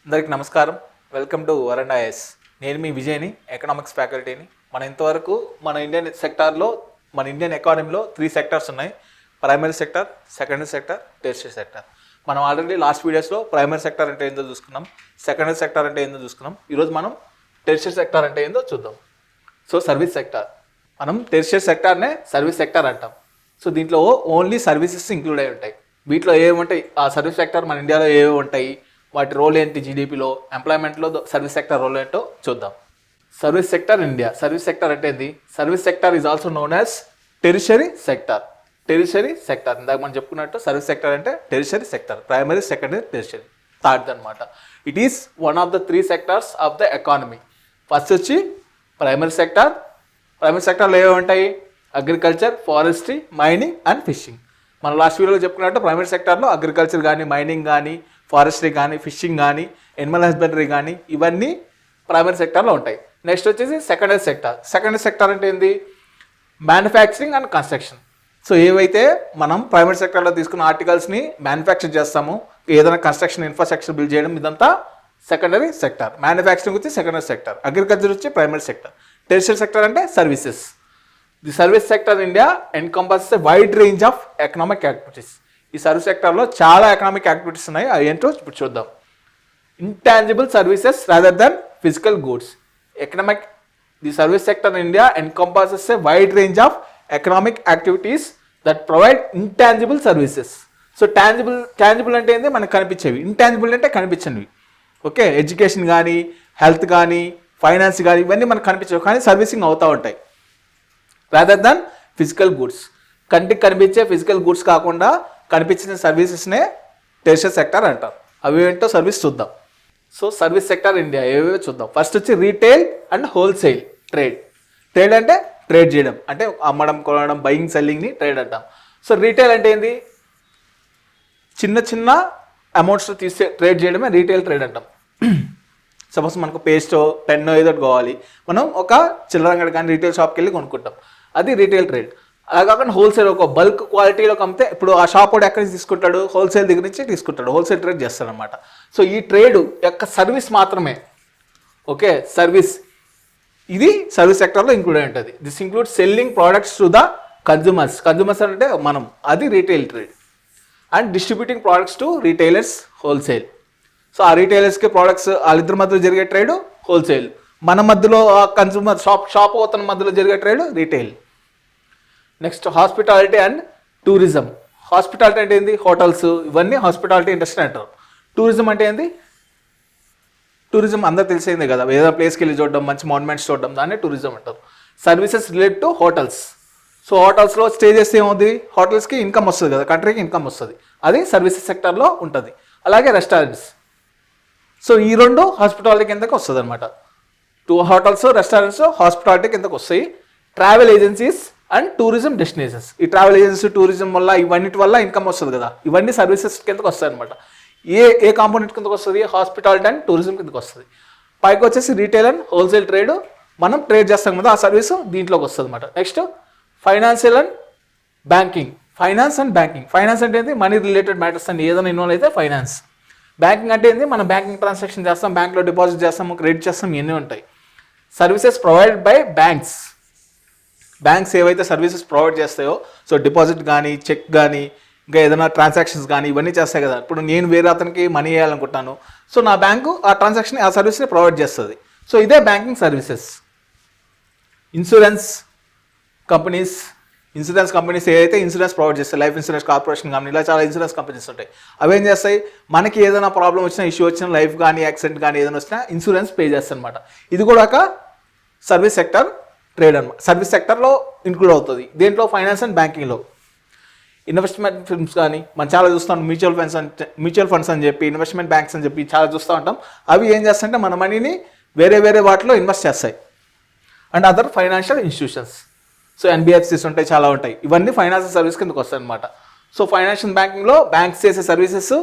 అందరికి నమస్కారం. Welcome to వరండా ఐఏఎస్. నేను మీ విజయ్ని, ఎకనామిక్స్ ఫ్యాకల్టీని. ఇంతవరకు మన ఇండియన్ ఎకానమీలో 3 సెక్టార్స్ ఉన్నాయి. Primary sector, secondary sector, tertiary sector. మనం ఆల్రెడీ లాస్ట్ వీడియోస్లో ప్రైమరీ సెక్టార్ అంటే ఏందో చూసుకున్నాం, సెకండరీ సెక్టార్ అంటే ఏందో చూసుకున్నాం. ఈరోజు మనం టెర్షియరీ సెక్టార్ అంటే ఏందో చూద్దాం. సో సర్వీస్ సెక్టార్, మనం టెర్షియరీ సెక్టార్నే సర్వీస్ సెక్టార్ అంటాం. సో దీంట్లో ఓన్లీ సర్వీసెస్ ఇంక్లూడ్ అయి ఉంటాయి. వీటిలో ఏమి ఉంటాయి, ఆ సర్వీస్ సెక్టార్ మన ఇండియాలో ఏవి ఉంటాయి, వాటి రోల్ ఏంటి, జీడిపిలో, ఎంప్లాయ్మెంట్లో సర్వీస్ సెక్టర్ రోల్ ఏంటో చూద్దాం. Service sector India. Service sector అంటే ఏంది? Service sector is also known as tertiary sector. Tertiary sector ఇందాక మనం చెప్పుకున్నట్టు సర్వీస్ సెక్టర్ అంటే tertiary sector, primary, secondary, tertiary, third అనమాట. It is one of the 3 sectors of the economy. First వచ్చి primary sector. Primary సెక్టర్లో ఏమి ఉంటాయి? Agriculture, forestry, mining and fishing. మనం లాస్ట్ వీడియోలో చెప్పుకున్నట్టు ప్రైమరీ సెక్టర్లో అగ్రికల్చర్ కానీ, మైనింగ్ కానీ, ఫారెస్ట్రీ కానీ, ఫిషింగ్ కానీ, ఎనిమల్ హస్బెండరీ కానీ, ఇవన్నీ ప్రైమరీ సెక్టార్లో ఉంటాయి. నెక్స్ట్ వచ్చేసి సెకండరీ సెక్టార్. సెకండరీ సెక్టార్ అంటే ఏంది? Manufacturing and construction. సో ఏవైతే మనం ప్రైమరీ సెక్టార్లో తీసుకున్న ఆర్టికల్స్ని మ్యానుఫ్యాక్చర్ చేస్తామో, ఏదైనా కన్స్ట్రక్షన్ ఇన్ఫ్రాస్ట్రక్చర్ బిల్డ్ చేయడం, ఇదంతా సెకండరీ సెక్టార్. మ్యానుఫ్యాక్చరింగ్ వచ్చి సెకండరీ సెక్టార్, అగ్రికల్చర్ వచ్చి ప్రైమరీ సెక్టార్, టెరిషరీ సెక్టార్ అంటే services. The service sector India encompasses a wide range of economic activities. ఈ సర్వీస్ సెక్టర్లో చాలా ఎకనామిక్ యాక్టివిటీస్ ఉన్నాయి. అవి ఏంటో ఇప్పుడు చూద్దాం. Intangible services rather than physical goods. The service sector in India encompasses a wide range of economic activities that provide intangible services. So tangible అంటే ఏంటి? మనకు కనిపించేవి. ఇంటాంజిబుల్ అంటే కనిపించనివి. ఓకే, ఎడ్యుకేషన్ కానీ, హెల్త్ కానీ, ఫైనాన్స్ కానీ, ఇవన్నీ మనకు కనిపించవు కానీ సర్వీసింగ్ అవుతూ ఉంటాయి. Rather than physical goods. కంటికి కనిపించే ఫిజికల్ గూడ్స్ కాకుండా కనిపించిన సర్వీసెస్నే టెరిషరీ సెక్టర్ అంటారు. అవి ఏంటో సర్వీస్ చూద్దాం. సో సర్వీస్ సెక్టర్ ఇండియా ఏవేవో చూద్దాం. ఫస్ట్ వచ్చి retail and wholesale trade. Trade అంటే ట్రేడ్ చేయడం, అంటే అమ్మడం, కొనడం, బయింగ్, సెల్లింగ్ని ట్రేడ్ అంటాం. సో రీటైల్ అంటే ఏంది? చిన్న చిన్న అమౌంట్స్ తీసే ట్రేడ్ చేయడమే రీటైల్ ట్రేడ్ అంటాం. సపోజ్ మనకు పేస్టో, పెన్నో ఏదో కావాలి, మనం ఒక చిల్లర అంగడి కానీ రీటైల్ షాప్కి వెళ్ళి కొనుక్కుంటాం, అది రీటైల్ ట్రేడ్. అలా కాకుండా హోల్సేల్, ఒక బల్క్ క్వాలిటీలో అమ్మితే, ఇప్పుడు ఆ షాప్ వాడు ఎక్కడి నుంచి తీసుకుంటాడు? హోల్సేల్ దగ్గర నుంచి తీసుకుంటాడు, హోల్సేల్ ట్రేడ్ చేస్తాడు అనమాట. సో ఈ ట్రేడ్ యొక్క సర్వీస్ మాత్రమే. ఓకే, సర్వీస్, ఇది సర్వీస్ సెక్టర్లో ఇంక్లూడ్ అయి ఉంటుంది. This include selling products to the consumers. Consumers అంటే మనం, అది retail trade. And distributing products to retailers, wholesale. So ఆ రీటైలర్స్కి ప్రోడక్ట్స్, వాళ్ళిద్దరి మధ్యలో జరిగే ట్రేడ్ హోల్సేల్. మన మధ్యలో కన్జ్యూమర్ షాప్ ఓతన మధ్యలో జరిగే trade retail. Next hospitality and tourism. Hospitality అంటే ఏంది? హోటల్స్, ఇవన్నీ హాస్పిటాలిటీ ఇండస్ట్రీ అంటారు. టూరిజం అంటే ఏంది? టూరిజం అందరూ తెలిసిందే కదా, ఏదో ప్లేస్కి వెళ్ళి చూడడం, మంచి మాన్యుమెంట్స్ చూడడం, దాన్ని టూరిజం అంటారు. Services related to hotels. So హోటల్స్లో స్టే చేస్తే ఏమవుతుంది? హోటల్స్కి ఇన్కమ్ వస్తుంది కదా, కంట్రీకి ఇన్కమ్ వస్తుంది, అది సర్వీసెస్ సెక్టర్లో ఉంటుంది. అలాగే రెస్టారెంట్స్. సో ఈ రెండు హాస్పిటాలిటీ కిందకి వస్తుంది అనమాట. 2 హోటల్స్, రెస్టారెంట్స్ హాస్పిటాలిటీ కిందకి వస్తాయి. Travel agencies and tourism destinations. ఈ ట్రావెల్ ఏజెన్సీ, టూరిజం వల్ల, ఇవన్నిటి వల్ల ఇన్కమ్ వస్తుంది కదా, ఇవన్నీ సర్వీసెస్ కిందకి వస్తాయి అనమాట. ఏ కాంపోనెంట్ కిందకి వస్తుంది? హాస్పిటాలిటీ అండ్ టూరిజం కిందకి వస్తుంది. పైకి వచ్చేసి రీటైల్ అండ్ హోల్సేల్ ట్రేడ్, మనం ట్రేడ్ చేస్తాం కదా, ఆ సర్వీస్ దీంట్లోకి వస్తుంది అనమాట. Next financial and banking. Finance and banking. Finance అంటే ఏంటి? మనీ రిలేటెడ్ మ్యాటర్స్ అండి, ఏదైనా ఇన్వాల్వ్ అయితే ఫైనాన్స్. బ్యాంకింగ్ అంటే ఏంటి? మనం బ్యాంకింగ్ ట్రాన్సాక్షన్ చేస్తాం, బ్యాంక్లో డిపాజిట్ చేస్తాము, క్రెడిట్ చేస్తాం, ఇవన్నీ ఉంటాయి. Services provided by banks. Banks ఏవైతే సర్వీసెస్ ప్రొవైడ్ చేస్తాయో, సో డిపాజిట్ కానీ, చెక్ కానీ, ఇంకా ఏదైనా ట్రాన్సాక్షన్స్ కానీ, ఇవన్నీ చేస్తాయి కదా. ఇప్పుడు నేను వేరే అతనికి మనీ వేయాలనుకుంటాను, సో నా బ్యాంకు ఆ ట్రాన్సాక్షన్, ఆ సర్వీస్ని ప్రొవైడ్ చేస్తుంది. సో ఇదే బ్యాంకింగ్ సర్వీసెస్. ఇన్సూరెన్స్ కంపెనీస్ ఏదైతే ఇన్సూరెన్స్ ప్రొవైడ్ చేస్తాయి, లైఫ్ ఇన్సూరెన్స్ కార్పొరేషన్ కానీ, ఇలా చాలా ఇన్సూరెన్స్ కంపెనీస్ ఉంటాయి. అవి ఏం చేస్తాయి? మనకి ఏదైనా ప్రాబ్లం వచ్చినా, ఇష్యూ వచ్చినా, లైఫ్ కానీ, యాక్సిడెంట్ కానీ ఏదైనా వచ్చినా ఇన్సూరెన్స్ పే చేస్తాయి అనమాట. ఇది కూడా ఒక సర్వీస్ సెక్టర్ ట్రేడ్ అనమాట, సర్వీస్ సెక్టర్లో ఇంక్లూడ్ అవుతుంది. దేంట్లో? ఫైనాన్స్ అండ్ బ్యాంకింగ్లో. ఇన్వెస్ట్మెంట్ ఫిల్మ్స్ కానీ మనం చాలా చూస్తాం, మ్యూచువల్ ఫండ్స్ అని చెప్పి, ఇన్వెస్ట్మెంట్ బ్యాంక్స్ అని చెప్పి చాలా చూస్తూ ఉంటాం. అవి ఏం చేస్తాయంటే మన మనీని వేరే వాటిలో ఇన్వెస్ట్ చేస్తాయి. And other financial institutions. So NBFCs ఉంటాయి, చాలా ఉంటాయి. ఇవన్నీ ఫైనాన్షియల్ సర్వీస్ కిందకి వస్తాయి అనమాట. సో ఫైనాన్షియల్ బ్యాంకింగ్లో బ్యాంక్స్ చేసే సర్వీసెస్,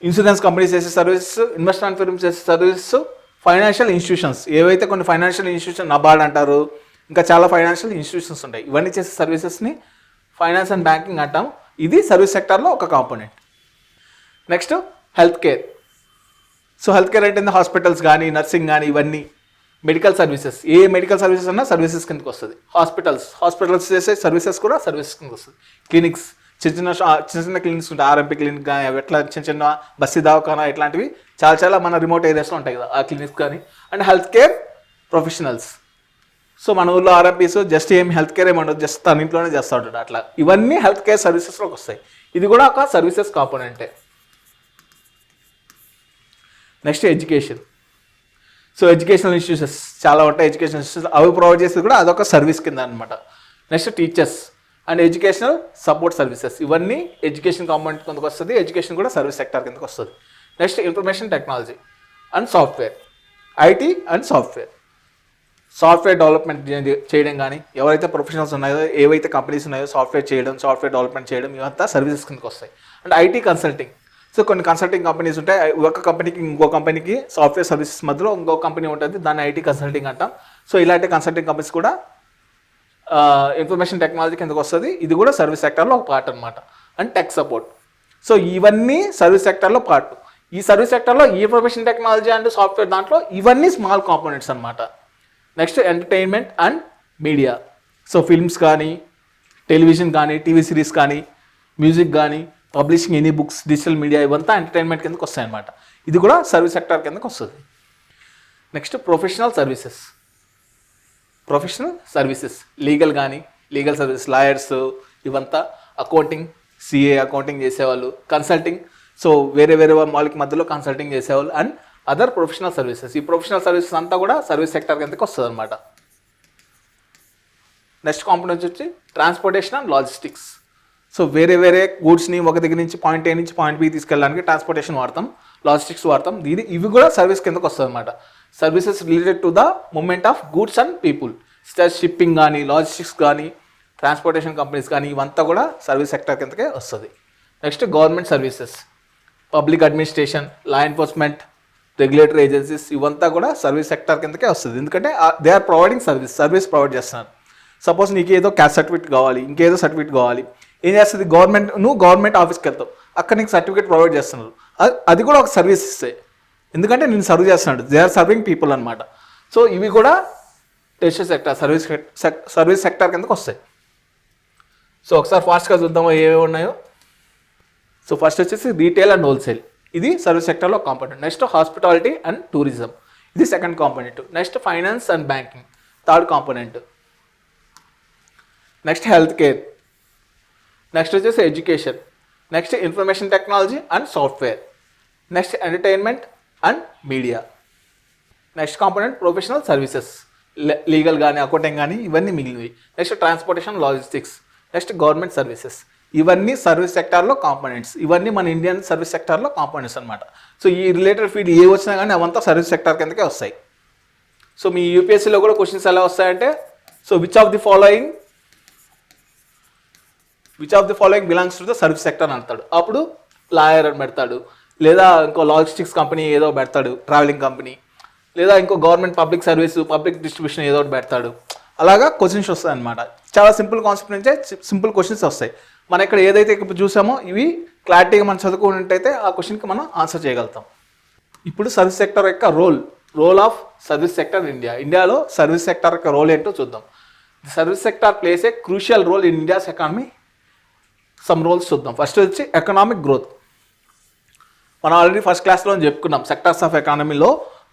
ఇన్సూరెన్స్ కంపెనీస్ చేసే సర్వీసెస్, ఇన్వెస్ట్మెంట్ ఫిల్మ్స్ చేసే సర్వీసెస్, ఫైనాన్షియల్ ఇన్స్టిట్యూషన్స్ ఏవైతే కొన్ని ఫైనాన్షియల్ ఇన్స్టిట్యూషన్, నబార్డ్ అంటారు, ఇంకా చాలా ఫైనాన్షియల్ ఇన్స్టిట్యూషన్స్ ఉంటాయి. ఇవన్నీ చేసే సర్వీసెస్ని ఫైనాన్స్ అండ్ బ్యాంకింగ్ అంటాం. ఇది సర్వీస్ సెక్టర్లో ఒక component. Next health care. So health care అంటే హాస్పిటల్స్ కానీ నర్సింగ్ కానీ ఇవన్నీ మెడికల్ సర్వీసెస్, ఏ మెడికల్ సర్వీసెస్ అన్నా సర్వీసెస్ కిందకి వస్తుంది. హాస్పిటల్స్ చేసే సర్వీసెస్ కూడా సర్వీసెస్ కిందకి వస్తుంది. క్లినిక్స్, చిన్న చిన్న క్లినిక్స్ ఉంటాయి, ఆర్ఎంపీ క్లినిక్ కానీ ఎట్లా చిన్న బస్సు దవాఖానా ఇట్లాంటివి చాలా మన రిమోట్ ఏరియాస్లో ఉంటాయి కదా ఆ క్లినిక్స్ కానీ. And health care professionals, so మన ఊళ్ళో ఆర్ఎంపీస్ జస్ట్ ఏం హెల్త్ కేర్ ఏమి ఉండదు, జస్ట్ తన ఇంట్లోనే చేస్తూ ఉంటాడు. అట్లా ఇవన్నీ హెల్త్ కేర్ సర్వీసెస్లోకి వస్తాయి. ఇది కూడా ఒక సర్వీసెస్ కాంపోనెంటే. Next education. So educational institutions చాలా ఉంటాయి, ఎడ్యుకేషనల్ ఇన్స్టిట్యూషన్స్ అవి ప్రొవైడ్ చేసేది కూడా అదొక సర్వీస్ కింద అనమాట. Next teachers and educational support services, ఇవన్నీ ఎడ్యుకేషన్ కాంపోనెంట్ కిందకు వస్తుంది. ఎడ్యుకేషన్ కూడా సర్వీస్ సెక్టర్ కిందకు వస్తుంది. Next information technology and software, IT and software development చేయడం కానీ, ఎవరైతే ప్రొఫెషనల్స్ ఉన్నాయో, ఏవైతే కంపెనీస్ ఉన్నాయో సాఫ్ట్వేర్ చేయడం, సాఫ్ట్వేర్ డెవలప్మెంట్ చేయడం, ఇవంతా సర్వీసెస్ కిందకు వస్తాయి. అండ్ ఐటీ కన్సల్టింగ్, సో కొన్ని కన్సల్టింగ్ కంపెనీస్ ఉంటాయి, ఒక కంపెనీకి ఇంకో కంపెనీకి సాఫ్ట్వేర్ సర్వీసెస్ మధ్యలో ఇంకో కంపెనీ ఉంటుంది, దాన్ని ఐటీ కన్సల్టింగ్ అంటాం. సో ఇలాంటి కన్సల్టింగ్ కంపెనీస్ కూడా ఇన్ఫర్మేషన్ టెక్నాలజీ కిందకు వస్తుంది. ఇది కూడా సర్వీస్ సెక్టర్లో ఒక పార్ట్ అనమాట. అండ్ టెక్ సపోర్ట్, సో ఇవన్నీ సర్వీస్ సెక్టర్లో పార్ట్. ఈ సర్వీస్ సెక్టర్లో ఈ ఇన్ఫర్మేషన్ టెక్నాలజీ అండ్ సాఫ్ట్వేర్ దాంట్లో ఇవన్నీ స్మాల్ కాంపోనెంట్స్ అనమాట. Next entertainment and media, so films కానీ, టెలివిజన్ కానీ, టీవీ సిరీస్ కానీ, మ్యూజిక్ కానీ, publishing any books, digital media, ఇవంతా ఎంటర్టైన్మెంట్ కిందకి వస్తాయన్నమాట. ఇది కూడా సర్వీస్ సెక్టర్ కిందకి వస్తుంది. నెక్స్ట్ ప్రొఫెషనల్ సర్వీసెస్, లీగల్ కానీ, లీగల్ సర్వీస్, లాయర్స్, ఇవంతా అకౌంటింగ్, సిఏ అకౌంటింగ్ చేసేవాళ్ళు, కన్సల్టింగ్, సో వేరే వాళ్ళకి మధ్యలో కన్సల్టింగ్ చేసేవాళ్ళు, అండ్ అదర్ ప్రొఫెషనల్ సర్వీసెస్. ఈ ప్రొఫెషనల్ సర్వీసెస్ అంతా కూడా సర్వీస్ సెక్టర్ కిందకి వస్తుంది అనమాట. నెక్స్ట్ కాంపోనెంట్స్ వచ్చి ట్రాన్స్పోర్టేషన్ అండ్ లాజిస్టిక్స్, సో వేరే గూడ్స్ని ఒక దగ్గర నుంచి పాయింట్ ఏ నుంచి పాయింట్ బి తీసుకెళ్ళడానికి ట్రాన్స్పోర్టేషన్ వాడతాం, లాజిస్టిక్స్ వాడతాం. ఇవి కూడా సర్వీస్ కిందకి వస్తుంది అనమాట. Services related to the movement of goods and people, shipping కానీ, లాజిస్టిక్స్ కానీ, ట్రాన్స్పోర్టేషన్ కంపెనీస్ కానీ, ఇవంతా కూడా సర్వీస్ సెక్టర్ కిందకే వస్తుంది. Next government services, public administration, law enforcement, regulatory agencies, ఇవంతా కూడా సర్వీస్ సెక్టర్ కిందకే వస్తుంది. ఎందుకంటే they are providing service provide చేస్తున్నారు. సపోజ్ నీకు ఏదో క్యాస్ట్ సర్టిఫికేట్ కావాలి, ఇంకేదో సర్టిఫికేట్ కావాలి, ఏం చేస్తుంది గవర్నమెంట్ ఆఫీస్కి వెళ్తావు, అక్కడ నీకు సర్టిఫికేట్ ప్రొవైడ్ చేస్తున్నారు. అది కూడా ఒక సర్వీస్ ఇస్తాయి, ఎందుకంటే నేను సర్వ్ చేస్తున్నాడు, దే ఆర్ సర్వింగ్ పీపుల్ అనమాట. సో ఇవి కూడా టెర్షియరీ సెక్టర్, సర్వీస్ సెక్టర్ కిందకు వస్తాయి. సో ఒకసారి ఫాస్ట్గా చూద్దామో ఏమేమి ఉన్నాయో. సో ఫస్ట్ వచ్చేసి రీటైల్ అండ్ హోల్సేల్, ఇది సర్వీస్ సెక్టర్లో component. Next hospitality and tourism, ఇది second component. Next finance and banking, third component. Next health care, next వచ్చేసి education, next information technology and software, next entertainment and media. Next component professional services, legal కానీ, accounting కానీ, ఇవన్నీ మిగిలినవి. Next transportation, logistics, next government services, ఇవన్నీ service సెక్టార్లో components. ఇవన్నీ మన Indian service సెక్టార్లో కాంపోనెంట్స్ అనమాట. సో ఈ రిలేటెడ్ ఫీల్డ్ ఏ వచ్చినా కానీ అవంతా సర్వీస్ సెక్టార్ కిందకే వస్తాయి. సో మీ యూపీఎస్సీలో కూడా క్వశ్చన్స్ ఎలా వస్తాయంటే, so which of the following belongs to the service sector అని అంటాడు. అప్పుడు లాయర్ అని పెడతాడు, లేదా ఇంకో లాజిస్టిక్స్ కంపెనీ ఏదో పెడతాడు, ట్రావెలింగ్ కంపెనీ, లేదా ఇంకో government public service, public distribution ఏదో ఒకటి పెడతాడు. అలాగా క్వశ్చన్స్ వస్తాయి అనమాట. చాలా సింపుల్ కాన్సెప్ట్ నుంచే సింపుల్ క్వశ్చన్స్ వస్తాయి. మనం ఇక్కడ ఏదైతే ఇప్పుడు చూసామో ఇవి క్లారిటీగా మనం చదువుకున్నట్టయితే ఆ క్వశ్చన్కి మనం ఆన్సర్ చేయగలుగుతాం. ఇప్పుడు సర్వీస్ సెక్టర్ యొక్క role of service sector in ఇండియాలో సర్వీస్ సెక్టర్ యొక్క రోల్ ఏంటో చూద్దాం. Service sector plays a crucial role in India's economy. Some roles చూద్దాం. ఫస్ట్ వచ్చి ఎకనామిక్ గ్రోత్. మనం ఆల్రెడీ ఫస్ట్ క్లాస్లో చెప్పుకున్నాం, సెక్టర్స్ ఆఫ్ ఎకానమీలో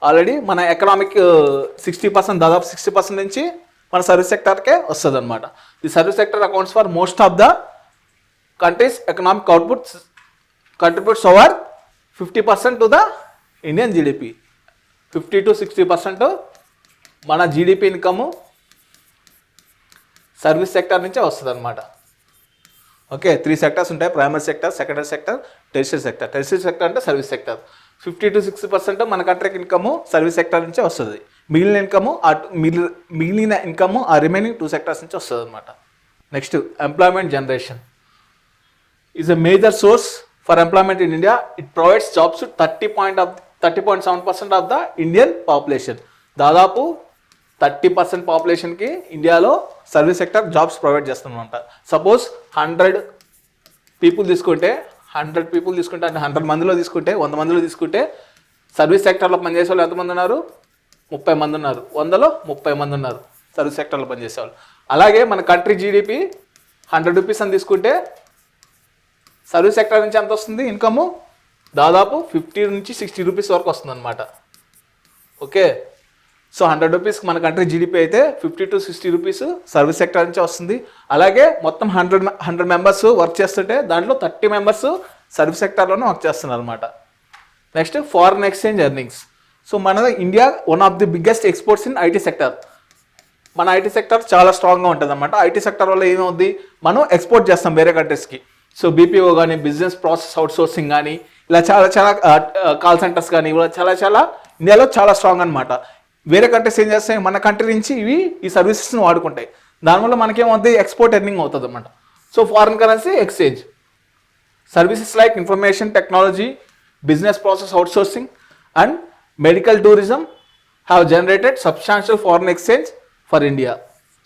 ఆల్రెడీ మన ఎకనామిక్ 60%, దాదాపు 60% నుంచి మన సర్వీస్ సెక్టర్కే వస్తుంది అనమాట. The service sector accounts for most of the country's economic outputs, contributes over 50% to the Indian GDP. 50 to 60% మన జీడిపి ఇన్కమ్ సర్వీస్ సెక్టర్ నుంచే వస్తుంది అనమాట. ఓకే, 3 సెక్టర్స్ ఉంటాయి: primary sector, secondary sector, tertiary sector. Tertiary sector అంటే service sector. 50 to 60% మన కంట్రీకి income service sector నుంచే వస్తుంది. మిగిలిన ఇన్కమ్ ఆ రిమైనింగ్ 2 సెక్టర్స్ నుంచి వస్తుంది అనమాట. Next employment generation is a major source for employment in India. It provides jobs to 30.7% of the Indian population. దాదాపు 30% పాపులేషన్కి ఇండియాలో సర్వీస్ సెక్టర్ జాబ్స్ ప్రొవైడ్ చేస్తుందన్నమాట. సపోజ్ 100 పీపుల్ తీసుకుంటే అంటే 100 మందిలో తీసుకుంటే 100 మందిలో తీసుకుంటే సర్వీస్ సెక్టర్లో పనిచేసే వాళ్ళు ఎంతమంది ఉన్నారు? 30 మంది ఉన్నారు. 100లో 30 మంది ఉన్నారు సర్వీస్ సెక్టర్లో పనిచేసే వాళ్ళు. అలాగే మన కంట్రీ జీడిపి 100 రూపీస్ అని తీసుకుంటే సర్వీస్ సెక్టర్ నుంచి ఎంత వస్తుంది ఇన్కమ్? దాదాపు 50 నుంచి 60 రూపీస్ వరకు వస్తుంది అనమాట. ఓకే, సో 100 రూపీస్ మన కంట్రీ జీడిపి అయితే 50 to 60 రూపీస్ సర్వీస్ సెక్టర్ నుంచి వస్తుంది. అలాగే మొత్తం 100 మెంబర్స్ వర్క్ చేస్తుంటే దాంట్లో 30 మెంబర్స్ సర్వీస్ సెక్టర్లోనే వర్క్ చేస్తున్నారు అనమాట. Next foreign exchange earnings. So మన India one of the biggest exports in IT sector. మన ఐటీ సెక్టర్ చాలా స్ట్రాంగ్గా ఉంటుంది అనమాట. ఐటీ సెక్టర్ వల్ల ఏమవుద్ది, మనం ఎక్స్పోర్ట్ చేస్తాం వేరే కంట్రీస్కి. సో బీపీఓ కానీ, బిజినెస్ ప్రాసెస్ అవుట్సోర్సింగ్ కానీ, ఇలా చాలా కాల్ సెంటర్స్ కానీ, ఇలా చాలా ఇండియాలో చాలా స్ట్రాంగ్ అనమాట. వేరే కంట్రీస్ ఏం చేస్తాయి, మన కంట్రీ నుంచి ఈ సర్వీసెస్ని వాడుకుంటాయి. దానివల్ల మనకేమవుతుంది, ఎక్స్పోర్ట్ ఎర్నింగ్ అవుతుంది అనమాట. So foreign currency exchange. Services like information technology, business process outsourcing and medical tourism have generated substantial foreign exchange for India.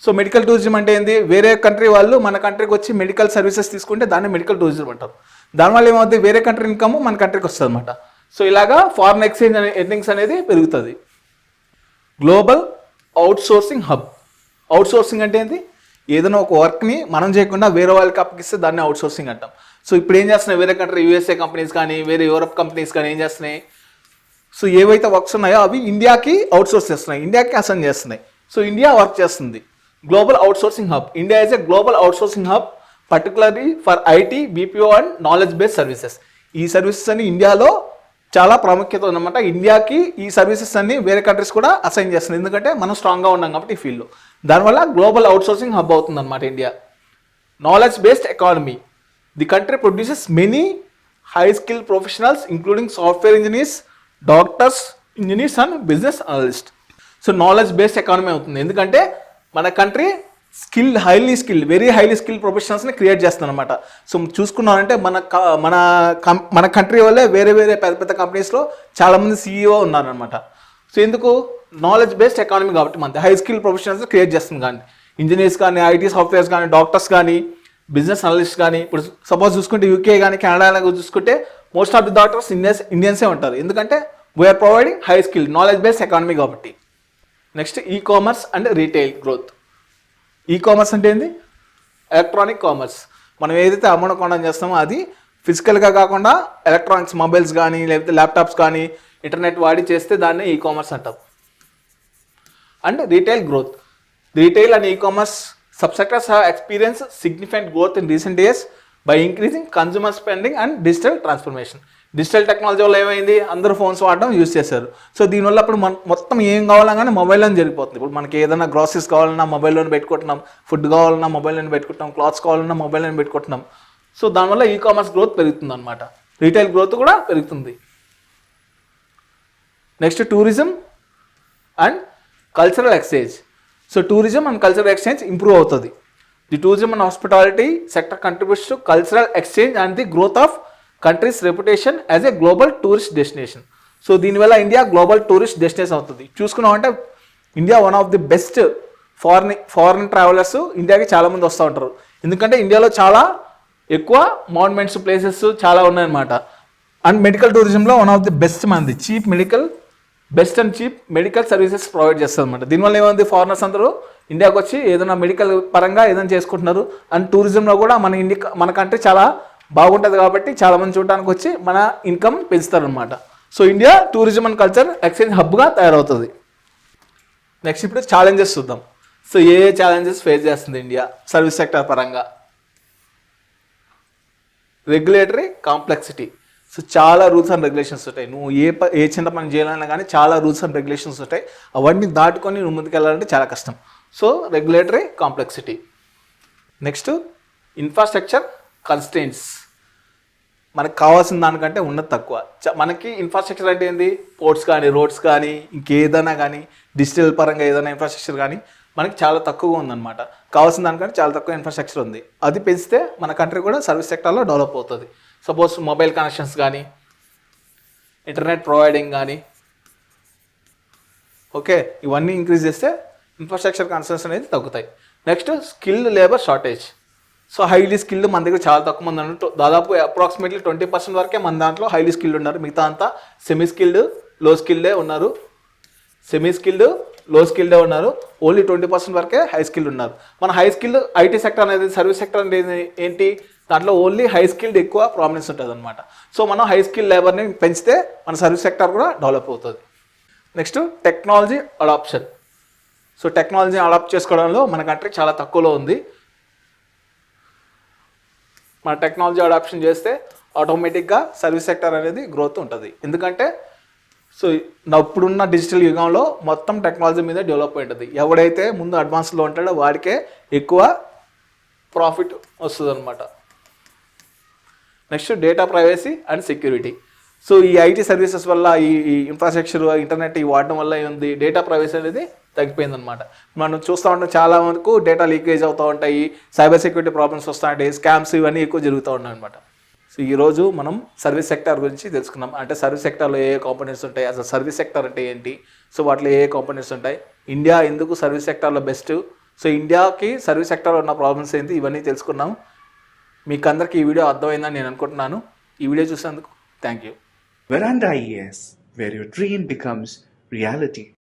So medical tourism అంటే ఏంది, వేరే కంట్రీ వాళ్ళు మన కంట్రీకి వచ్చి మెడికల్ సర్వీసెస్ తీసుకుంటే దాన్ని మెడికల్ టూరిజం అంటారు. దానివల్ల ఏమవుతుంది, వేరే కంట్రీ ఇన్కమ్ మన కంట్రీకి వస్తుంది అనమాట. సో ఇలాగా ఫారిన్ ఎక్స్చేంజ్ అనే ఎర్నింగ్స్ అనేది పెరుగుతుంది. Global outsourcing hub. అవుట్సోర్సింగ్ అంటే ఏంటి, ఏదైనా ఒక వర్క్ని మనం చేయకుండా వేరే వాళ్ళకి అప్పగిస్తే దాన్ని అవుట్సోర్సింగ్ అంటాం. సో ఇప్పుడు ఏం చేస్తున్నాయి వేరే కంట్రీ, యూఎస్ఏ కంపెనీస్ కానీ, వేరే యూరప్ కంపెనీస్ కానీ ఏం చేస్తున్నాయి, సో ఏవైతే వర్క్స్ ఉన్నాయో అవి ఇండియాకి అవుట్సోర్స్ చేస్తున్నాయి, ఇండియాకి అసైన్ చేస్తున్నాయి. సో ఇండియా వర్క్ చేస్తుంది. Global outsourcing hub. India is a global outsourcing hub particularly for IT, BPO and knowledge based services. ఈ సర్వీసెస్ అన్ని ఇండియాలో చాలా ప్రాముఖ్యత ఉందన్నమాట. ఇండియాకి ఈ సర్వీసెస్ అన్ని వేరే కంట్రీస్ కూడా అసైన్ చేస్తుంది, ఎందుకంటే మనం స్ట్రాంగ్గా ఉన్నాం కాబట్టి ఈ ఫీల్డ్లో. దానివల్ల గ్లోబల్ అవుట్సోర్సింగ్ హబ్ అవుతుంది అనమాట India. Knowledge based economy. The country produces many high skill professionals including software engineers, doctors, engineers and business analyst. So knowledge based economy అవుతుంది, ఎందుకంటే మన కంట్రీ వెరీ హైలీ స్కిల్డ్ ప్రొఫెషనల్స్ని క్రియేట్ చేస్తుంది అనమాట. So చూసుకున్నామంటే మన country వల్లే వేరే పెద్ద కంపెనీస్లో చాలామంది CEO ఉన్నారనమాట. సో ఎందుకు, నాలెడ్జ్ బేస్డ్ ఎకానమీ కాబట్టి మన హై స్కిల్ ప్రొఫెషనల్స్ క్రియేట్ చేస్తుంది. కానీ ఇంజనీర్స్ కానీ, ఐటీ సాఫ్ట్వేర్స్ కానీ, డాక్టర్స్ కానీ, బిజినెస్ అనలిస్ట్ కానీ. ఇప్పుడు సపోజ్ చూసుకుంటే యూకే కానీ, కెనడా చూసుకుంటే మోస్ట్ ఆఫ్ ది డాక్టర్స్ ఇండియన్సే ఉంటారు, ఎందుకంటే we are providing high skill knowledge based economy కాబట్టి. Next e commerce and retail growth. E commerce అంటే ఏంది, ఎలక్ట్రానిక్ కామర్స్. మనం ఏదైతే అమ్మడం కొనడం చేస్తామో అది ఫిజికల్గా కాకుండా ఎలక్ట్రానిక్స్, మొబైల్స్ కానీ, లేకపోతే ల్యాప్టాప్స్ కానీ, ఇంటర్నెట్ వాడి చేస్తే దాన్ని ఈ కామర్స్ అంటాం. And retail growth. Retail and e commerce subsectors have experienced significant growth in recent years by increasing consumer spending and digital transformation. Digital technology వల్ల ఏమైంది, అందరూ ఫోన్స్ వాడడం యూజ్ చేశారు. సో దీనివల్ల ఇప్పుడు మొత్తం ఏం కావాలన్నా మొబైల్లోనే జరిగిపోతుంది. ఇప్పుడు మనకి ఏదైనా గ్రాసరీస్ కావాలన్నా మొబైల్లోనే పెట్టుకుంటున్నాం, ఫుడ్ కావాలన్నా మొబైల్లోనే పెట్టుకుంటున్నాం, క్లాత్స్ కావాలన్నా మొబైల్లోనే పెట్టుకుంటున్నాం. సో దానివల్ల ఈ కామర్స్ గ్రోత్ పెరుగుతుంది అనమాట, రీటైల్ గ్రోత్ కూడా పెరుగుతుంది. Next tourism and cultural exchange. So tourism and cultural exchange improve అవుతుంది. The tourism and hospitality sector contributes to cultural exchange and the growth of countries reputation as a global tourist destination. So దీనివల్ల India global tourist destination అవుతుంది. చూసుకున్నామంటే India one of the best foreign travelers ఇండియాకి చాలామంది వస్తూ ఉంటారు, ఎందుకంటే ఇండియాలో చాలా ఎక్కువ మాన్యుమెంట్స్, ప్లేసెస్ చాలా ఉన్నాయన్నమాట. అండ్ మెడికల్ టూరిజంలో వన్ ఆఫ్ ది బెస్ట్ మంది best and cheap medical services provide చేస్తుంది అనమాట. దీనివల్ల ఏమైంది, ఫారినర్స్ అందరూ ఇండియాకి వచ్చి ఏదైనా మెడికల్ పరంగా ఏదైనా చేసుకుంటున్నారు. అండ్ టూరిజంలో కూడా మన కంట్రీ చాలా బాగుంటుంది కాబట్టి చాలామంది చూడడానికి వచ్చి మన ఇన్కమ్ పెంచుతారనమాట. So India tourism and culture exchange హబ్గా తయారవుతుంది. నెక్స్ట్ ఇప్పుడు ఛాలెంజెస్ చూద్దాం. సో ఏ ఛాలెంజెస్ ఫేస్ చేస్తుంది ఇండియా సర్వీస్ సెక్టర్ పరంగా. Regulatory complexity. సో చాలా రూల్స్ అండ్ రెగ్యులేషన్స్ ఉంటాయి. నువ్వు ఏ చిన్న పని చేయాలన్నా కానీ చాలా రూల్స్ అండ్ రెగ్యులేషన్స్ ఉంటాయి. అవన్నీ దాటుకొని నువ్వు ముందుకు వెళ్ళాలంటే చాలా కష్టం. So regulatory complexity. Next infrastructure constraints. మనకు కావాల్సిన దానికంటే ఉన్నది తక్కువ. మనకి ఇన్ఫ్రాస్ట్రక్చర్ అంటే ఏంది, పోర్ట్స్ కానీ, రోడ్స్ కానీ, ఇంకేదైనా కానీ, డిజిటల్ పరంగా ఏదైనా ఇన్ఫ్రాస్ట్రక్చర్ కానీ మనకి చాలా తక్కువగా ఉందన్నమాట. కావాల్సిన దానికంటే చాలా తక్కువ ఇన్ఫ్రాస్ట్రక్చర్ ఉంది. అది పెంచితే మన కంట్రీ కూడా సర్వీస్ సెక్టర్లో డెవలప్ అవుతుంది. సపోజ్ మొబైల్ కనెక్షన్స్ కానీ, ఇంటర్నెట్ ప్రొవైడింగ్ కానీ, ఓకే, ఇవన్నీ ఇంక్రీజ్ చేస్తే ఇన్ఫ్రాస్ట్రక్చర్ కన్సర్న్స్ అనేది తగ్గుతాయి. Next skilled labour shortage. So highly skilled మన దగ్గర చాలా తక్కువ మంది ఉన్నారు. దాదాపు అప్రాక్సిమేట్లీ 20% వరకే మన దాంట్లో హైలీ స్కిల్డ్ ఉన్నారు. మిగతా అంతా సెమీ స్కిల్డ్, లో స్కిల్డే ఉన్నారు, సెమీ స్కిల్డ్, లో స్కిల్డే ఉన్నారు, ఓన్లీ 20% వరకే హై స్కిల్డ్ ఉన్నారు. మన హై స్కిల్డ్ ఐటీ సెక్టర్ అనేది, సర్వీస్ సెక్టర్ అనేది ఏంటి, దాంట్లో ఓన్లీ హై స్కిల్డ్ ఎక్కువ ప్రామినెన్స్ ఉంటుంది అనమాట. సో మనం హై స్కిల్ లేబర్ని పెంచితే మన సర్వీస్ సెక్టర్ కూడా డెవలప్ అవుతుంది. Next technology adoption. So technology adopt చేసుకోవడంలో మన కంట్రీ చాలా తక్కువలో ఉంది. మన టెక్నాలజీ అడాప్షన్ చేస్తే ఆటోమేటిక్గా సర్వీస్ సెక్టర్ అనేది గ్రోత్ ఉంటుంది. ఎందుకంటే సో ఇప్పుడున్న డిజిటల్ యుగంలో మొత్తం టెక్నాలజీ మీద డెవలప్ ఉంటుంది. ఎవడైతే ముందు అడ్వాన్స్లో ఉంటాడో వాడికే ఎక్కువ ప్రాఫిట్ వస్తుంది అనమాట. Next data privacy and security. So ఈ ఐటీ సర్వీసెస్ వల్ల, ఈ ఇన్ఫ్రాస్ట్రక్చర్, ఇంటర్నెట్ ఈ వాడడం వల్ల ఏముంది, డేటా ప్రైవసీ అనేది తగ్గిపోయిందనమాట. మనం చూస్తూ ఉంటాం చాలా వరకు డేటా లీకేజ్ అవుతూ ఉంటాయి, సైబర్ సెక్యూరిటీ ప్రాబ్లమ్స్ వస్తూ ఉంటాయి, స్కామ్స్ ఇవన్నీ ఎక్కువ జరుగుతూ ఉన్నాయి అనమాట. సో ఈరోజు మనం సర్వీస్ సెక్టర్ గురించి తెలుసుకున్నాం. అంటే సర్వీస్ సెక్టర్లో ఏ కాంపోనెంట్స్ ఉంటాయి, అసలు సర్వీస్ సెక్టర్ అంటే ఏంటి, సో వాటిలో ఏ కాంపోనెంట్స్ ఉంటాయి, ఇండియా ఎందుకు సర్వీస్ సెక్టర్లో బెస్ట్, సో ఇండియాకి సర్వీస్ సెక్టర్లో ఉన్న ప్రాబ్లమ్స్ ఏంటి, ఇవన్నీ తెలుసుకున్నాం. మీకు అందరికీ ఈ వీడియో అర్థమైందని నేను అనుకుంటున్నాను. ఈ వీడియో చూసేందుకు thank you. Veranda IAS, where your dream becomes reality.